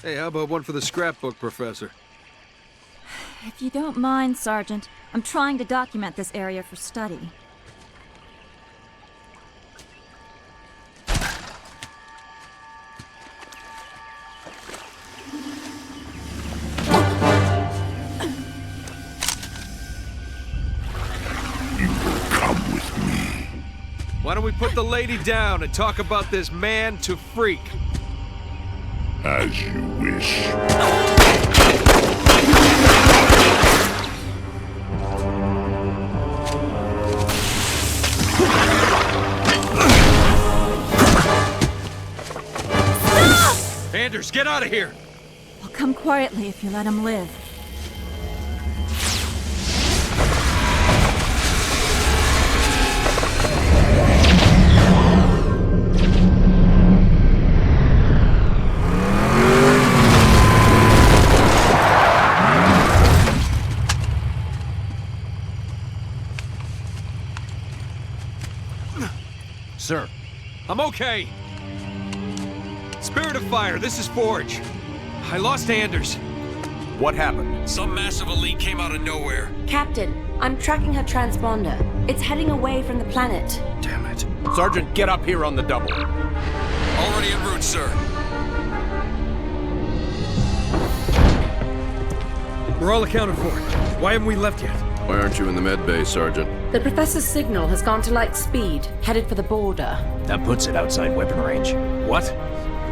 Hey, how about one for the scrapbook, Professor? If you don't mind, Sergeant, I'm trying to document this area for study. You will come with me. Why don't we put the lady down and talk about this man to freak? As you wish. Anders, get out of here! I'll come quietly if you let him live. Sir. I'm okay. Spirit of Fire, this is Forge. I lost Anders. What happened? Some massive elite came out of nowhere. Captain, I'm tracking her transponder. It's heading away from the planet. Damn it. Sergeant, get up here on the double. Already en route, sir. We're all accounted for. Why haven't we left yet? Why aren't you in the med bay, Sergeant? The Professor's signal has gone to light speed, headed for the border. That puts it outside weapon range. What?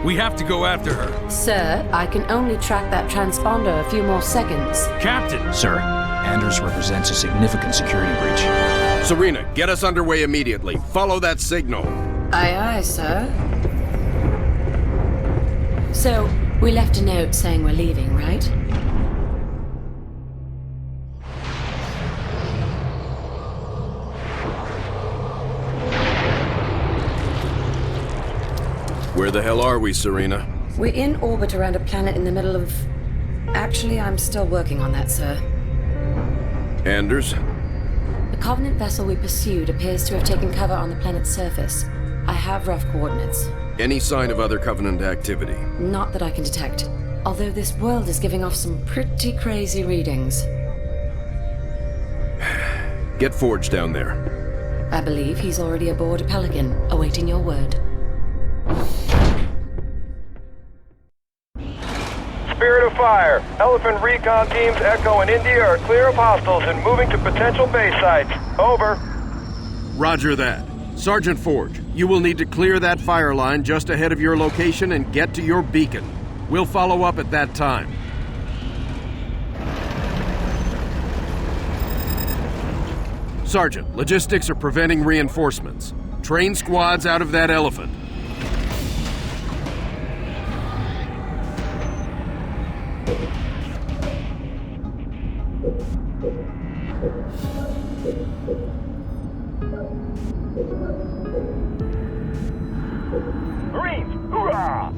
We have to go after her. Sir, I can only track that transponder a few more seconds. Captain! Sir, Anders represents a significant security breach. Serina, get us underway immediately. Follow that signal. Aye, aye, sir. So, we left a note saying we're leaving, right? Where the hell are we, Serina? We're in orbit around a planet in the middle of... Actually, I'm still working on that, sir. Anders? The Covenant vessel we pursued appears to have taken cover on the planet's surface. I have rough coordinates. Any sign of other Covenant activity? Not that I can detect. Although this world is giving off some pretty crazy readings. Get Forge down there. I believe he's already aboard a Pelican, awaiting your word. Spirit of Fire. Elephant recon teams Echo and India are clear of hostiles and moving to potential base sites. Over. Roger that. Sergeant Forge, you will need to clear that fire line just ahead of your location and get to your beacon. We'll follow up at that time. Sergeant, logistics are preventing reinforcements. Train squads out of that elephant. Marines, hoorah!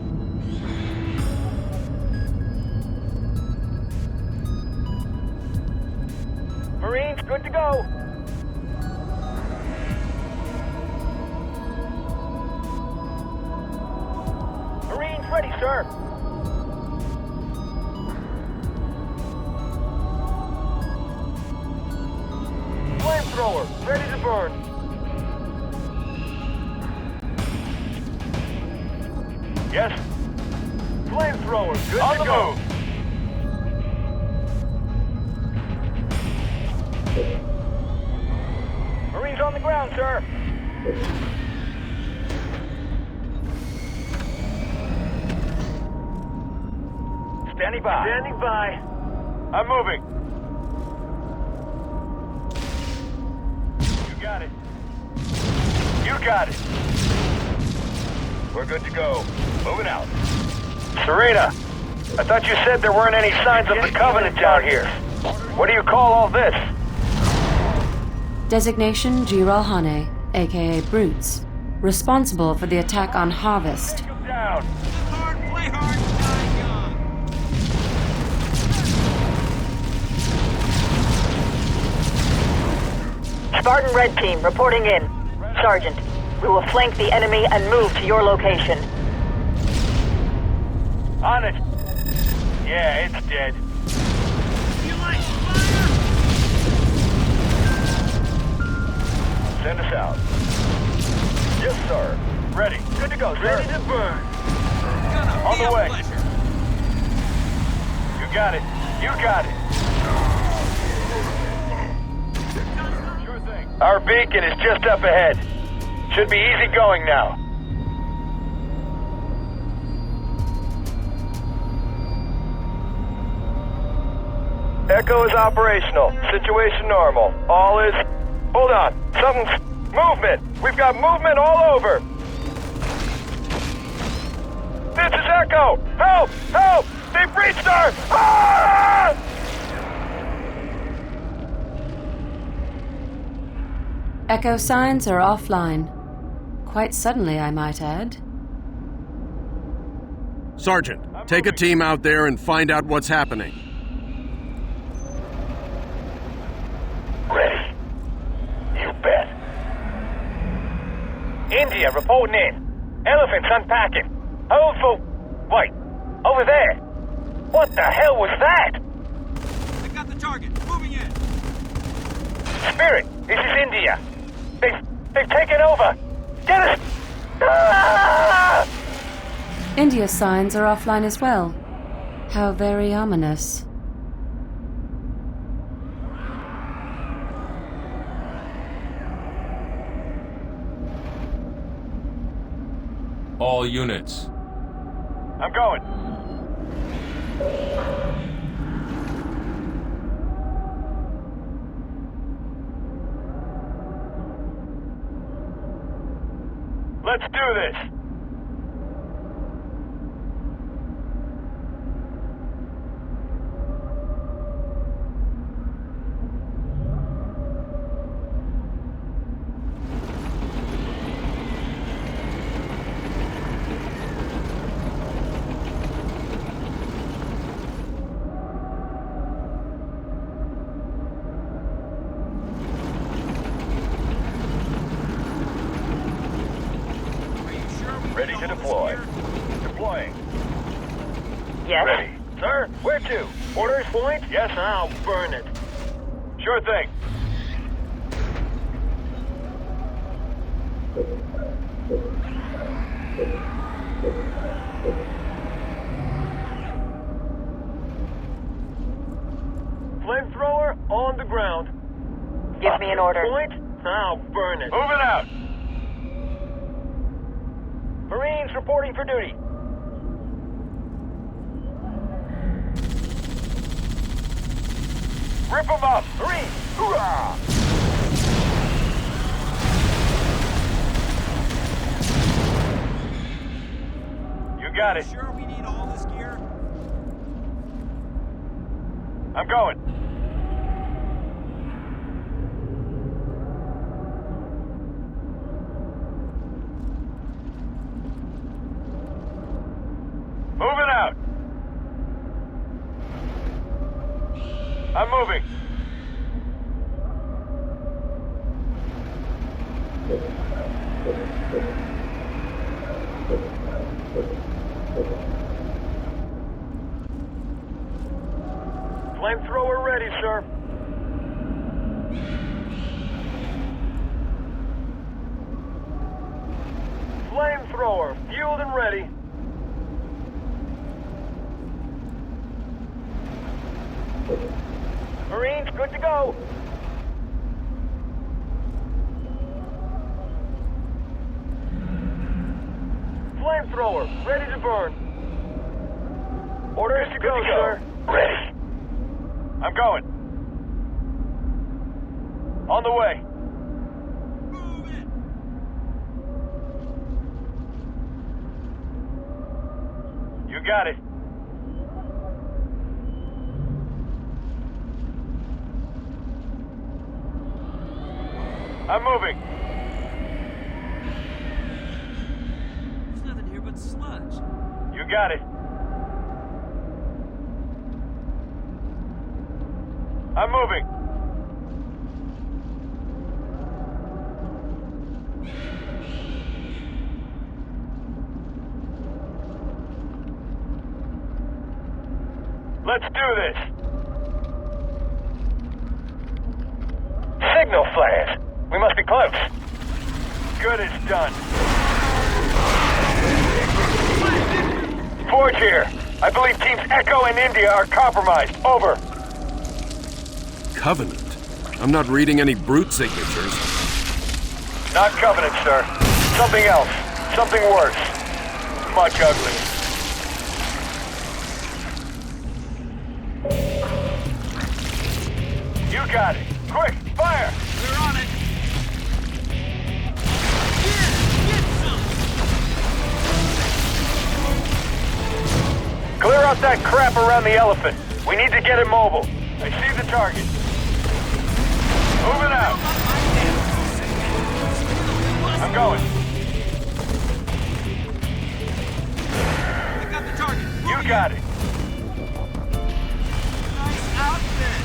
Marines, good to go. Marines, ready, sir. Flamethrower, ready to burn. Yes? Flamethrower, good to go. Marines on the ground, sir. Standing by. Standing by. I'm moving. You got it. You got it. We're good to go. Moving out. Serina, I thought you said there weren't any signs of the Covenant down here. What do you call all this? Designation Jiralhanae, aka Brutes. Responsible for the attack on Harvest. Down. Play hard, Spartan Red Team reporting in. Sergeant, we will flank the enemy and move to your location. On it. Yeah, it's dead. Send us out. Yes, sir. Ready. Good to go, sir. Ready to burn. On the way. You got it. You got it. Sure thing. Our beacon is just up ahead. Should be easy going now. Echo is operational. Situation normal. All is... Hold on. Something's... Movement! We've got movement all over! This is Echo! Help! Help! They've breached our... Ah! Echo signs are offline. Quite suddenly, I might add. Sergeant, take a team out there and find out what's happening. Ready. You bet. India reporting in. Elephants unpacking. Hold for... Wait. Over there. What the hell was that? I got the target. Moving in. Spirit, this is India. They've taken over. Get us... Ah! India's signs are offline as well. How very ominous. All units. I'm going. Let's do this. Ready to deploy. Deploying. Yes? Ready. Sir, where to? Orders point? Yes, I'll burn it. Sure thing. Flamethrower on the ground. Give me an order. Point? I'll burn it. Moving out. Marines reporting for duty. Rip them up! Marines! Hoorah! You got it. Sure we need all this gear? I'm going. Moving out. I'm moving. Flamethrower ready, sir. Flamethrower fueled and ready. Marines, good to go. Flamethrower, ready to burn. Orders to go, sir. Ready. I'm going. On the way. Move it! You got it. I'm moving. There's nothing here but sludge. You got it. I'm moving. Let's do this. Signal flares. We must be close. Good as done. Forge here. I believe Teams Echo and India are compromised. Over. Covenant? I'm not reading any brute signatures. Not Covenant, sir. Something else. Something worse. Much uglier. You got it. Quick, fire! We're on it. Clear out that crap around the elephant. We need to get it mobile. I see the target. Moving out. I'm going. I got the target. You got it. Nice outfit.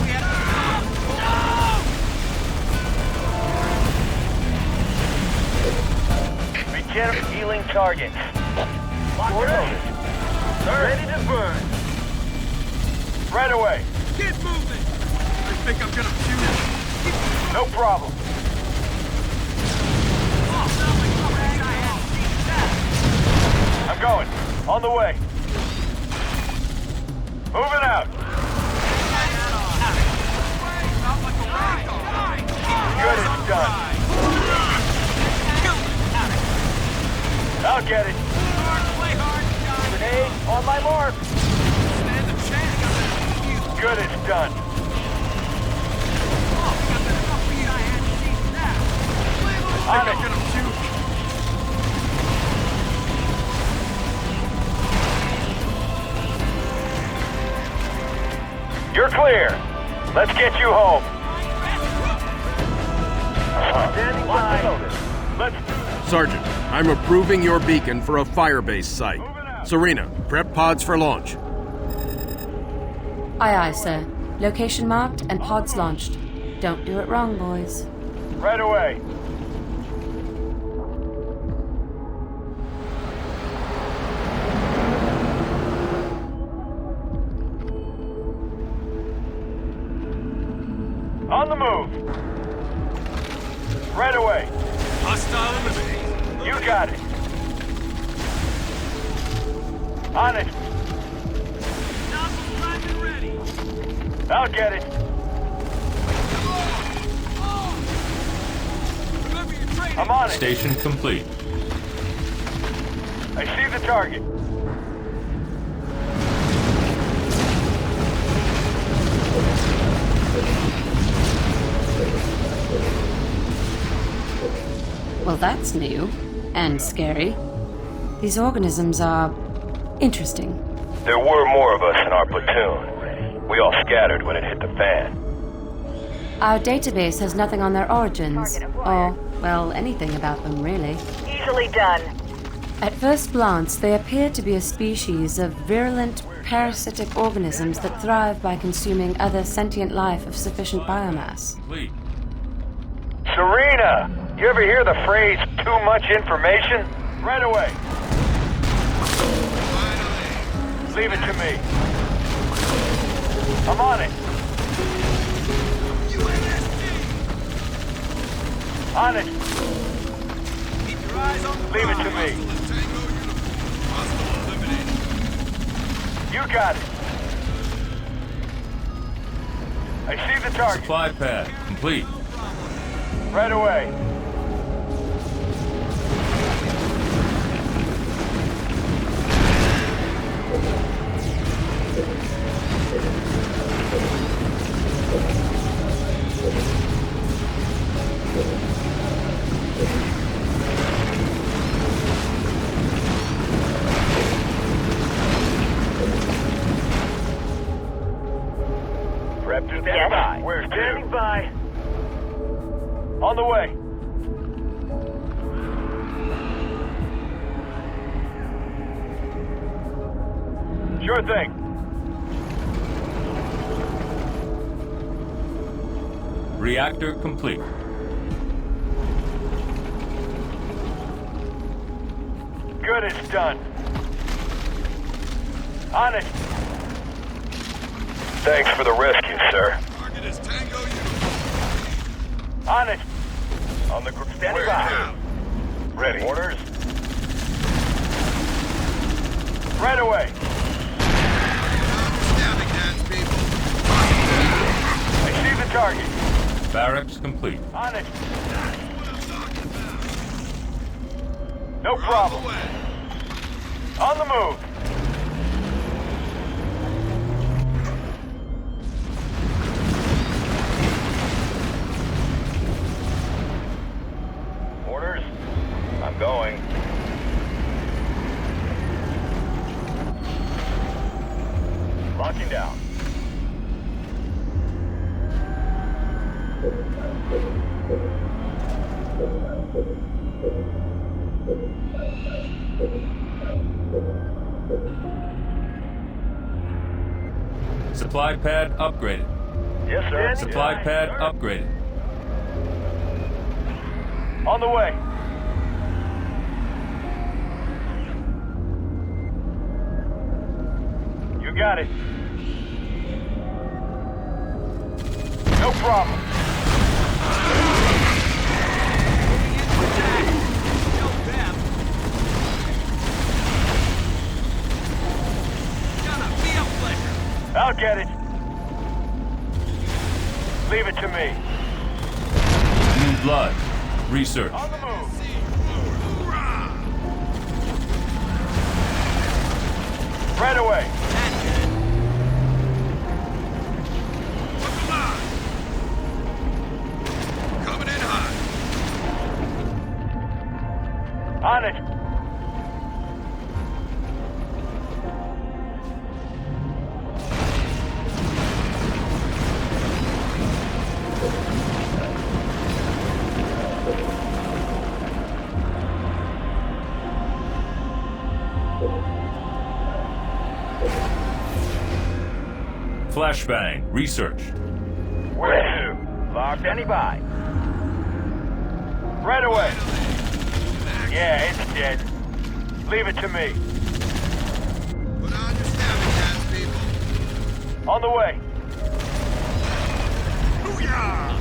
We had Begin healing targets. Locked. Ready to burn. Right away. Get moving. I think I'm gonna shoot him. No problem. I'm going. On the way. Moving out. Good as done. I'll get it. Grenade on my mark. Stand a chance. Good as done. On it. You're clear. Let's get you home. Standing by. Let's do this. Sergeant, I'm approving your beacon for a firebase site. Serina, prep pods for launch. Aye, aye, sir. Location marked and pods launched. Don't do it wrong, boys. Right away. On the move. Right away. Hostile eliminated. You got it. On it. Nozzle primed and ready. I'll get it. Remember your training. I'm on it. Station complete. I see the target. Well, that's new. And scary. These organisms are interesting. There were more of us in our platoon. We all scattered when it hit the fan. Our database has nothing on their origins, or, well, anything about them, really. Easily done. At first glance, they appear to be a species of virulent, parasitic organisms that thrive by consuming other sentient life of sufficient biomass. Complete. Serina! You ever hear the phrase, too much information? Right away. Leave it to me. I'm on it. On it. Keep your eyes on the Leave it to prize. me. Hostile eliminated. You got it. I see the target. Supply pad complete. Right away. Prep to stand by. Where's standing by? On the way. Sure thing. Reactor complete. Good as done. On it. Thanks for the rescue, sir. Target is Tango On it. On the group. Standing by. Ready. Orders. Right away. Stabbing hands, people. I see the target. Barracks complete. On it. No problem. On the move. Orders. I'm going. Locking down. Supply pad upgraded. Yes, sir. Supply pad upgraded. On the way. You got it. No problem. I'll get it. Leave it to me. New blood. Research. On the move. Right away. Coming in hot. On it. Flashbang. Research. Where to? Locked. Standing by. Right away. Yeah, it's dead. Leave it to me. Put on your stabbing hands, people. On the way. Booyah!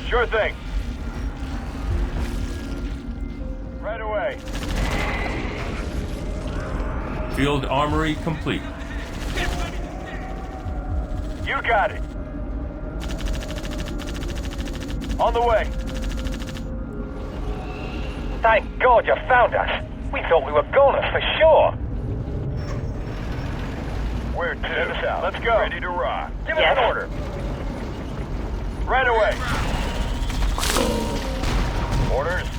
Sure thing. Right away. Field armory complete. You got it. On the way. Thank God you found us. We thought we were goners for sure. Where to? Let's go. Ready to rock. Give us an order. Right away. Orders.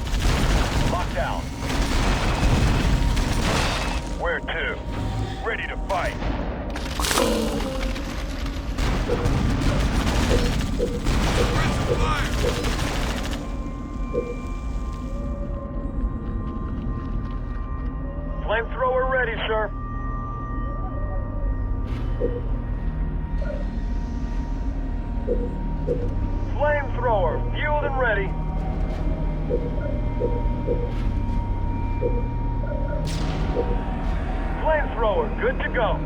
Lock down. Where to? Ready to fight. Flamethrower ready, sir. Flamethrower fueled and ready. Flamethrower good to go.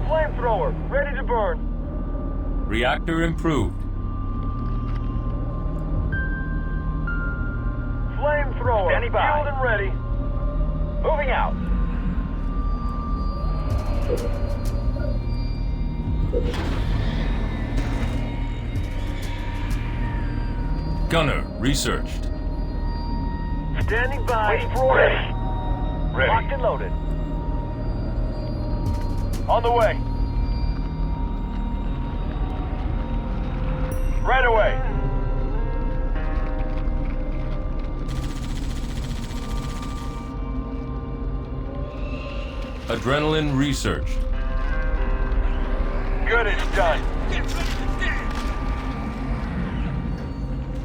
Flamethrower ready to burn. Reactor improved. Flamethrower fueled and ready. Moving out. Gunner researched. Standing by. Waiting for orders. Ready. Locked and loaded. On the way. Right away. Adrenaline researched. Good, it's done.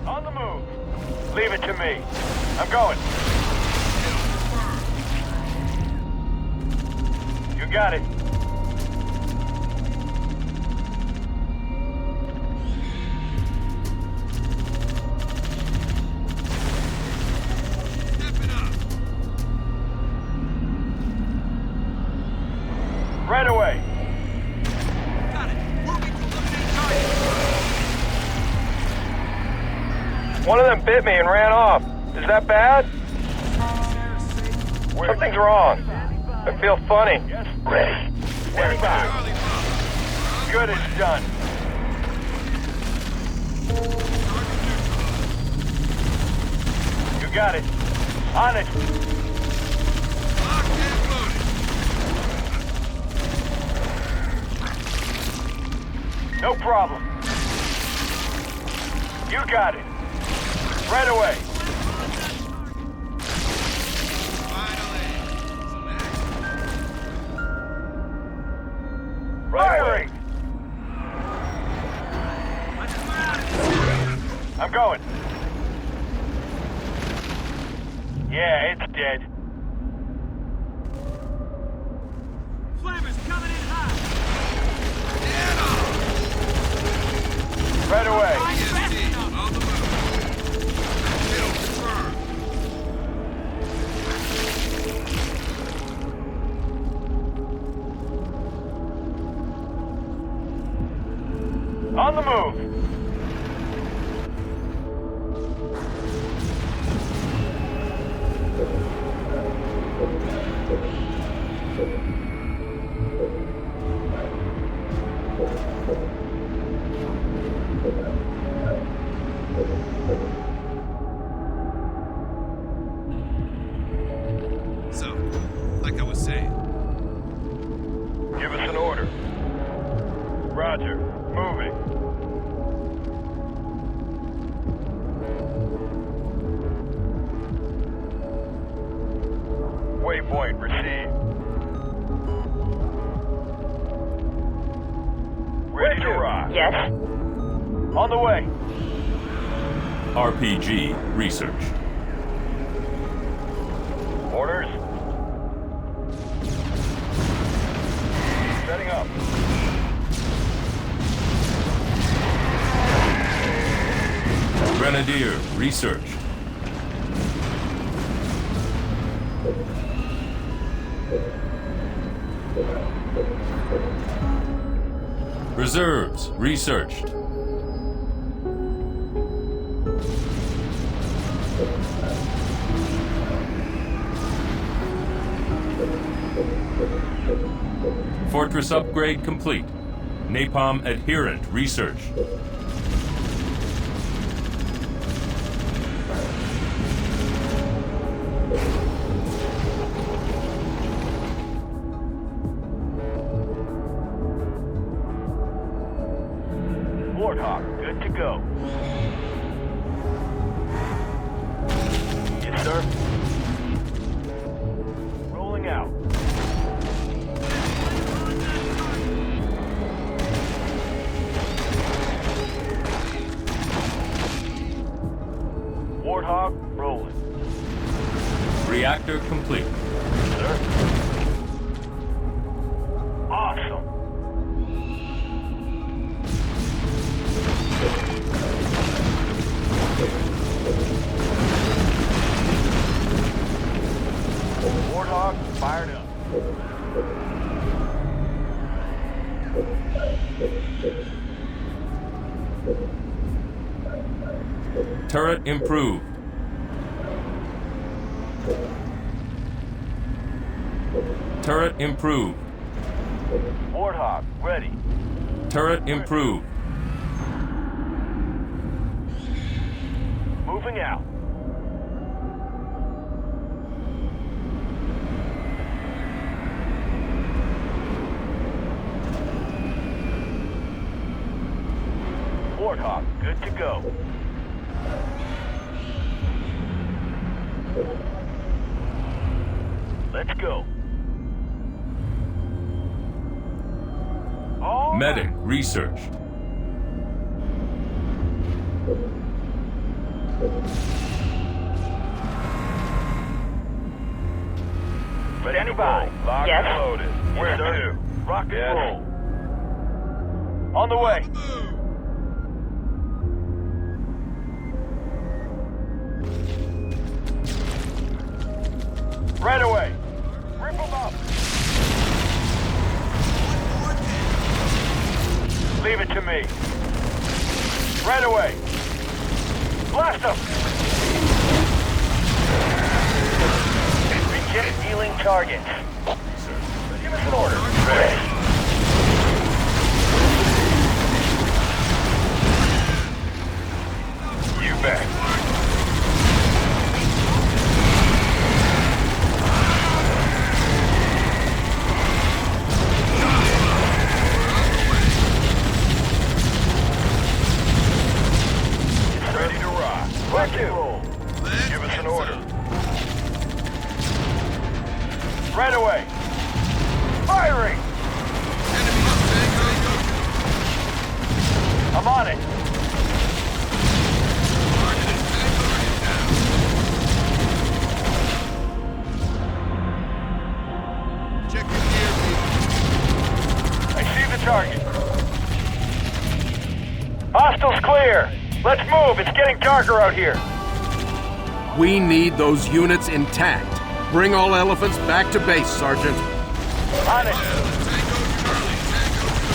On the move. Leave it to me. I'm going. You got it. Step it up. One of them bit me and ran off. Is that bad? Something's wrong. I feel funny. Ready. Stand by. Good, it's done. You got it. On it. Locked and loaded. No problem. You got it. Right away. Firing! I'm going. Yeah, it's dead. Flammers coming in hot. Right away. EST, on the move. Kill confirmed. On the move. So, like I was saying, Give us an order. Roger. Moving. Waypoint received. Ready to rock. Yes? On the way. RPG research. Orders. Setting up. Grenadier research. Reserves researched. Fortress upgrade complete. Napalm adherent researched. Warthog, good to go. Yes, sir. Rolling out. Warthog, rolling. Reactor complete. Sir. Awesome. Warthog fired up. Turret improved. Turret improved. Warthog, ready. Turret improved. Moving out. Warthog, good to go. Let's go. All Medic right. researched. Ready by. Locked Yes. and loaded. Where to? Rock and roll. On the way. Right away. Rip them up. Leave it to me. Right away. Blast them! Begin dealing targets. Give us an order. Ready. You bet. Ready to rock. Rock and roll. Give us an order. Right away. Firing! I'm on it. Check your gear, people. I see the target. Hostiles clear. Let's move. It's getting darker out here. We need those units intact. Bring all elephants back to base, Sergeant. On it.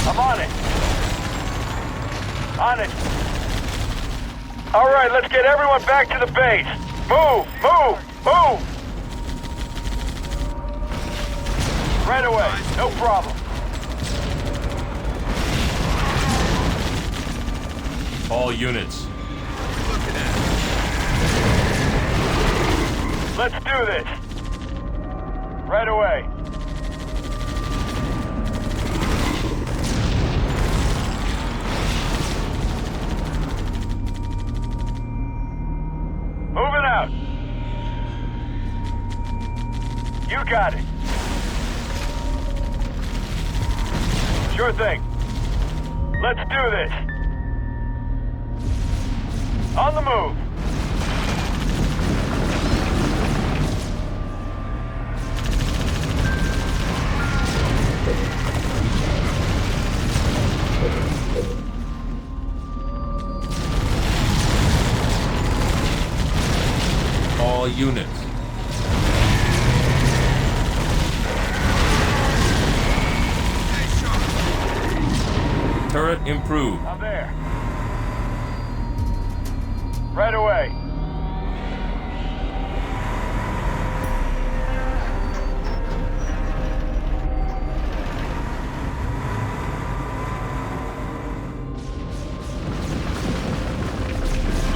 I'm on it. On it. All right, let's get everyone back to the base. Move, move, move. Right away. No problem. All units. Let's do this. Right away. Moving out. You got it. Sure thing. Let's do this. On the move. All units. Turret improved. I'm there. Right away.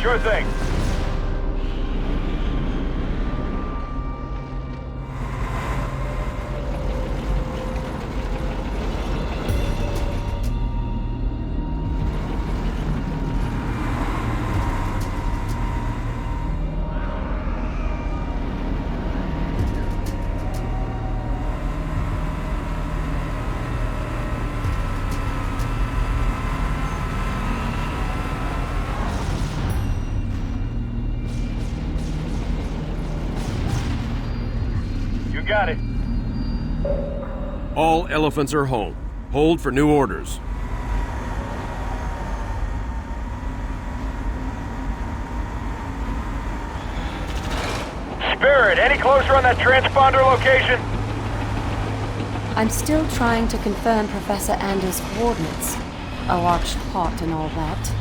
Sure thing. You got it. All elephants are home. Hold for new orders. Spirit, any closer on that transponder location? I'm still trying to confirm Professor Anders' coordinates. A watched pot and all that.